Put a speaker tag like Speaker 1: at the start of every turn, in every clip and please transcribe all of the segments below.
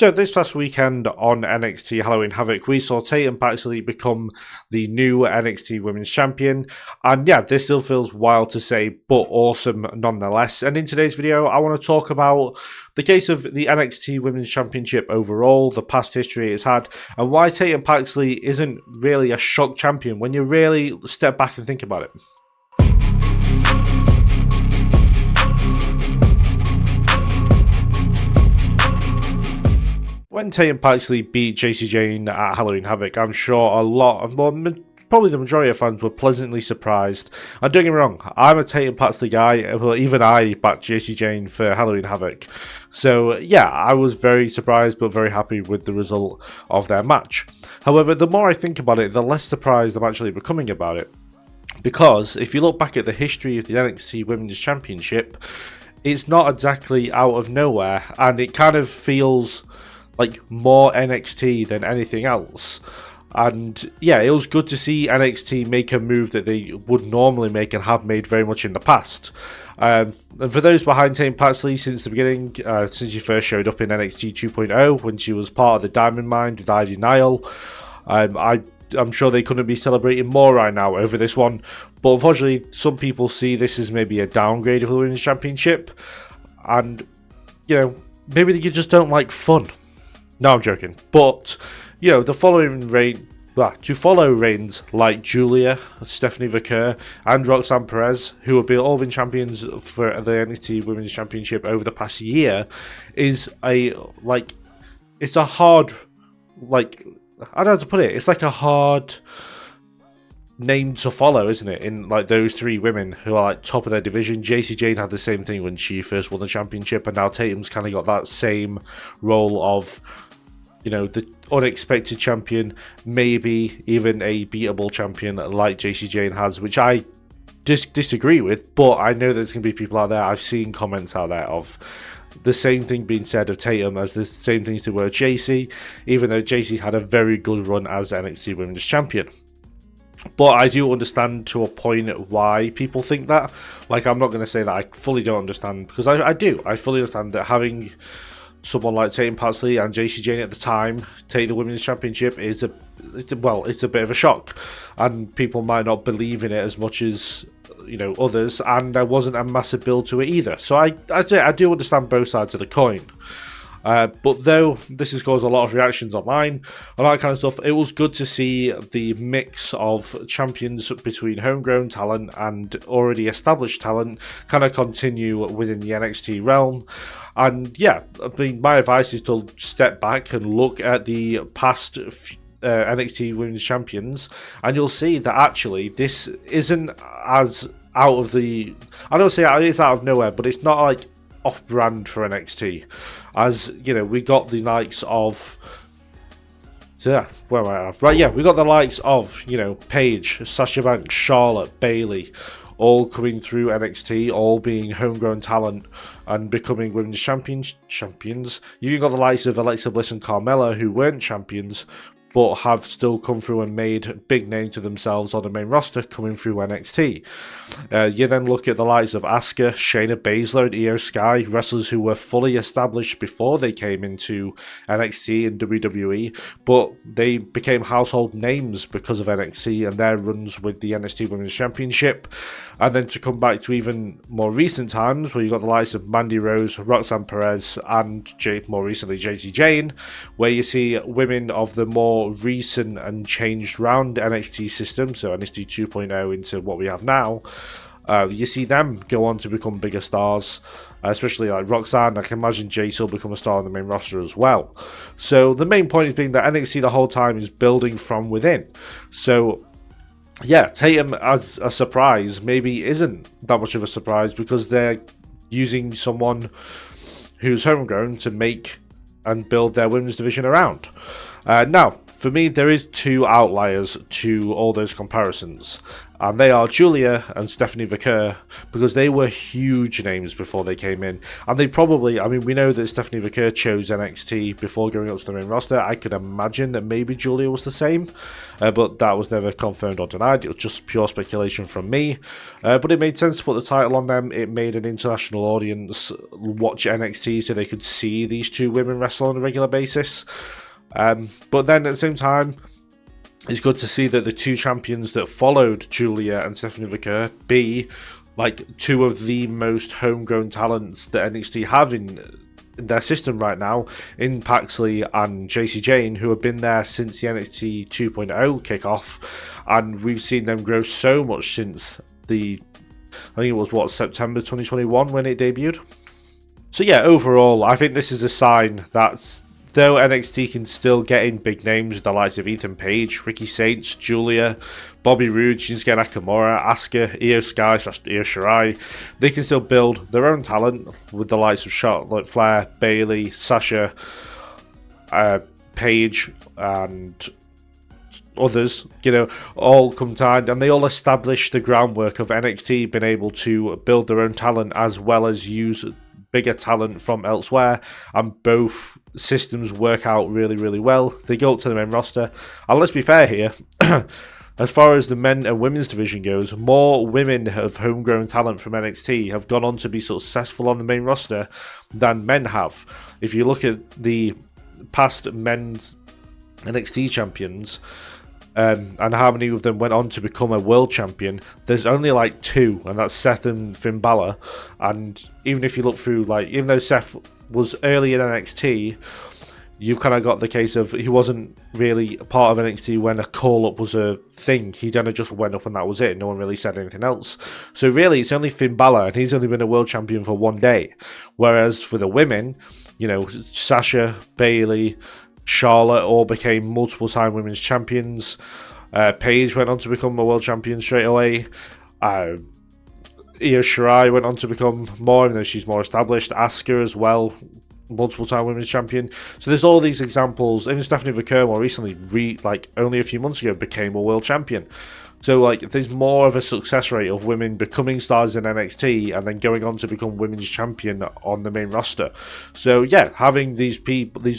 Speaker 1: So this past weekend on NXT Halloween Havoc, we saw Tatum Paxley become the new NXT Women's Champion. And yeah, this still feels wild to say, but awesome nonetheless. And in today's video, I want to talk about the case of the NXT Women's Championship overall, the past history it's had, and why Tatum Paxley isn't really a shock champion when you really step back and think about it. When Tatum Paxley beat Jacy Jayne at Halloween Havoc, I'm sure a lot of, probably the majority of fans were pleasantly surprised. And don't get me wrong, I'm a Tatum Paxley guy, but even I backed Jacy Jayne for Halloween Havoc. So yeah, I was very surprised but very happy with the result of their match. However, the more I think about it, the less surprised I'm actually becoming about it. Because if you look back at the history of the NXT Women's Championship, it's not exactly out of nowhere, and it kind of feels like more NXT than anything else. And yeah, it was good to see NXT make a move that they would normally make and have made very much in the past. And for those behind Tatum Paxley since the beginning, since she first showed up in NXT 2.0 when she was part of the Diamond Mine with Ivy Nile, I'm sure they couldn't be celebrating more right now over this one. But unfortunately, some people see this as maybe a downgrade of the Women's Championship. And, you know, maybe you just don't like fun. No, I'm joking. But, you know, to follow reigns like Julia, Stephanie Vaquer, and Roxanne Perez, who have all been champions for the NXT Women's Championship over the past year, it's a hard, I don't know how to put it. It's like a hard name to follow, isn't it? In like those three women who are like top of their division. Jacy Jayne had the same thing when she first won the championship, and now Tatum's kind of got that same role of, you know, the unexpected champion, maybe even a beatable champion like Jacy Jayne has, which I disagree with, but I know there's going to be people out there, I've seen comments out there of the same thing being said of Tatum as the same things that were Jacy, even though Jacy had a very good run as NXT Women's Champion. But I do understand to a point why people think that. Like, I'm not going to say that I fully don't understand, because I do. I fully understand that having someone like Tatum Paxley and Jacy Jayne at the time take the Women's Championship is it's a bit of a shock, and people might not believe in it as much as, you know, others, and there wasn't a massive build to it either. So I do understand both sides of the coin. But though this has caused a lot of reactions online and all that kind of stuff, it was good to see the mix of champions between homegrown talent and already established talent kind of continue within the NXT realm. And yeah, I mean, my advice is to step back and look at the past NXT Women's Champions, and you'll see that actually this isn't as out of the... I don't say it is out of nowhere, but it's not like off-brand for NXT. As, you know, we got the likes of... we got the likes of, you know, Paige, Sasha Banks, Charlotte, Bayley, all coming through NXT, all being homegrown talent and becoming women's champions. You got the likes of Alexa Bliss and Carmella, who weren't champions, but have still come through and made big names to themselves on the main roster coming through NXT. You then look at the likes of Asuka, Shayna Baszler, and Io Sky, wrestlers who were fully established before they came into NXT and WWE, but they became household names because of NXT and their runs with the NXT Women's Championship. And then to come back to even more recent times, where you got the likes of Mandy Rose, Roxanne Perez, and more recently Jacy Jayne, where you see women of the more recent and changed round NXT system, so NXT 2.0 into what we have now. You see them go on to become bigger stars, especially like Roxanne. I can imagine Jace will become a star on the main roster as well. So the main point is being that NXT the whole time is building from within. So yeah, Tatum as a surprise maybe isn't that much of a surprise, because they're using someone who's homegrown to make and build their women's division around. Now, for me, there is two outliers to all those comparisons. and they are Julia and Stephanie Vaquer, because they were huge names before they came in. And they probably, I mean, we know that Stephanie Vaquer chose NXT before going up to the main roster. I could imagine that maybe Julia was the same, but that was never confirmed or denied. It was just pure speculation from me. But it made sense to put the title on them. It made an international audience watch NXT so they could see these two women wrestle on a regular basis. But then at the same time, it's good to see that the two champions that followed Julia and Stephanie Vaquer be like two of the most homegrown talents that NXT have in their system right now, in Paxley and JC Jane, who have been there since the NXT 2.0 kickoff, and we've seen them grow so much since I think it was September 2021 when it debuted. So yeah, overall, I think this is a sign that though NXT can still get in big names with the likes of Ethan Page, Ricky Saints, Julia, Bobby Roode, Shinsuke Nakamura, Asuka, Io Sky, Io Shirai, they can still build their own talent with the likes of Charlotte Flair, Bayley, Sasha, Paige, and others, all come time, and they all establish the groundwork of NXT being able to build their own talent as well as use bigger talent from elsewhere, and both systems work out really, really well. They go up to the main roster, and let's be fair here, as far as the men and women's division goes, more women of homegrown talent from NXT have gone on to be successful on the main roster than men have. If you look at the past men's NXT champions, and how many of them went on to become a world champion, there's only like two, and that's Seth and Finn Balor. And even if you look through, even though Seth was early in NXT, you've kind of got the case of he wasn't really a part of NXT when a call-up was a thing. He kind of just went up and that was it. No one really said anything else. So really, it's only Finn Balor, and he's only been a world champion for one day. Whereas for the women, Sasha, Bayley, Charlotte all became multiple-time women's champions. Paige went on to become a world champion straight away. Io Shirai went on to become more, even though she's more established. Asuka as well, multiple-time women's champion. So there's all these examples. Even Stephanie Vaquer more recently, only a few months ago, became a world champion. So there's more of a success rate of women becoming stars in NXT and then going on to become women's champion on the main roster. So yeah, having these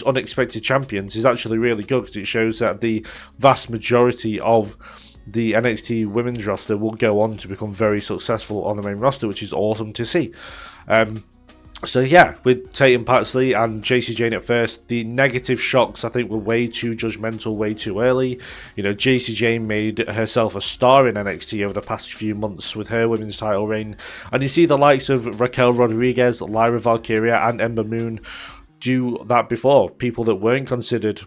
Speaker 1: unexpected champions is actually really good, because it shows that the vast majority of the NXT women's roster will go on to become very successful on the main roster, which is awesome to see. So yeah, with Tatum Paxley and JC Jane at first, the negative shocks I think were way too judgmental, way too early. JC Jane made herself a star in NXT over the past few months with her women's title reign, and you see the likes of Raquel Rodriguez, Lyra Valkyria, and Ember Moon do that before. People that weren't considered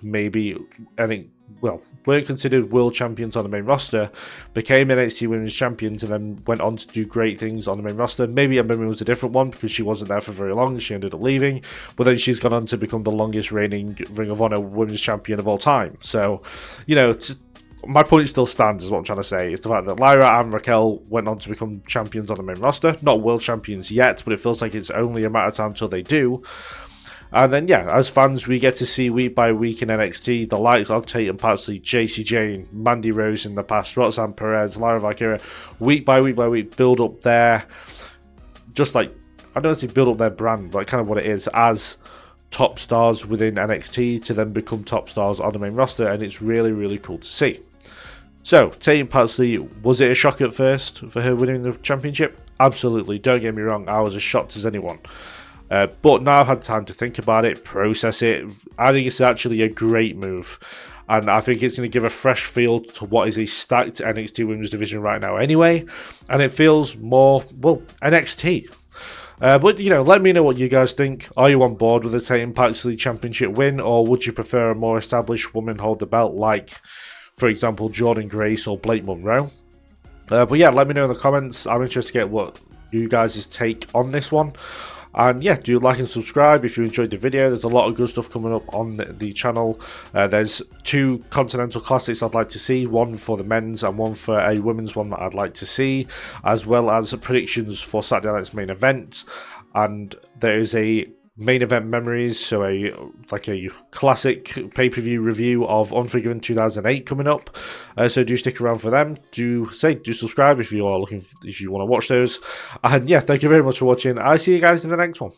Speaker 1: weren't considered world champions on the main roster became NXT Women's Champions and then went on to do great things on the main roster. Maybe Ember Moon was a different one because she wasn't there for very long. She ended up leaving, but then she's gone on to become the longest reigning Ring of Honor Women's Champion of all time. So, my point still stands, is what I'm trying to say. It's the fact that Lyra and Raquel went on to become champions on the main roster. Not world champions yet, but it feels like it's only a matter of time until they do. And then, yeah, as fans, we get to see week by week in NXT the likes of Tatum Paxley, JC Jane, Mandy Rose in the past, Roxanne, Perez, Lyra Valkyria, week by week, build up their, I don't want to say build up their brand, but kind of what it is, as top stars within NXT to then become top stars on the main roster, and it's really, really cool to see. So, Tatum Paxley, was it a shock at first for her winning the championship? Absolutely, don't get me wrong, I was as shocked as anyone. But now I've had time to think about it, process it. I think it's actually a great move, and I think it's going to give a fresh feel to what is a stacked NXT Women's Division right now anyway, and it feels more, NXT. But, let me know what you guys think. Are you on board with the Tatum Paxley Championship win, or would you prefer a more established woman hold the belt like, for example, Jordan Grace or Blake Monroe? But yeah, let me know in the comments. I'm interested to get what you guys' take on this one. And yeah, do like and subscribe if you enjoyed the video. There's a lot of good stuff coming up on the channel. There's 2 Continental Classics I'd like to see, one for the men's and one for a women's one that I'd like to see, as well as predictions for Saturday night's main event. And there is a main event memories, so a classic pay-per-view review of Unforgiven 2008 coming up. So do stick around for them. Do subscribe if you want to watch those. And yeah, thank you very much for watching. I'll see you guys in the next one.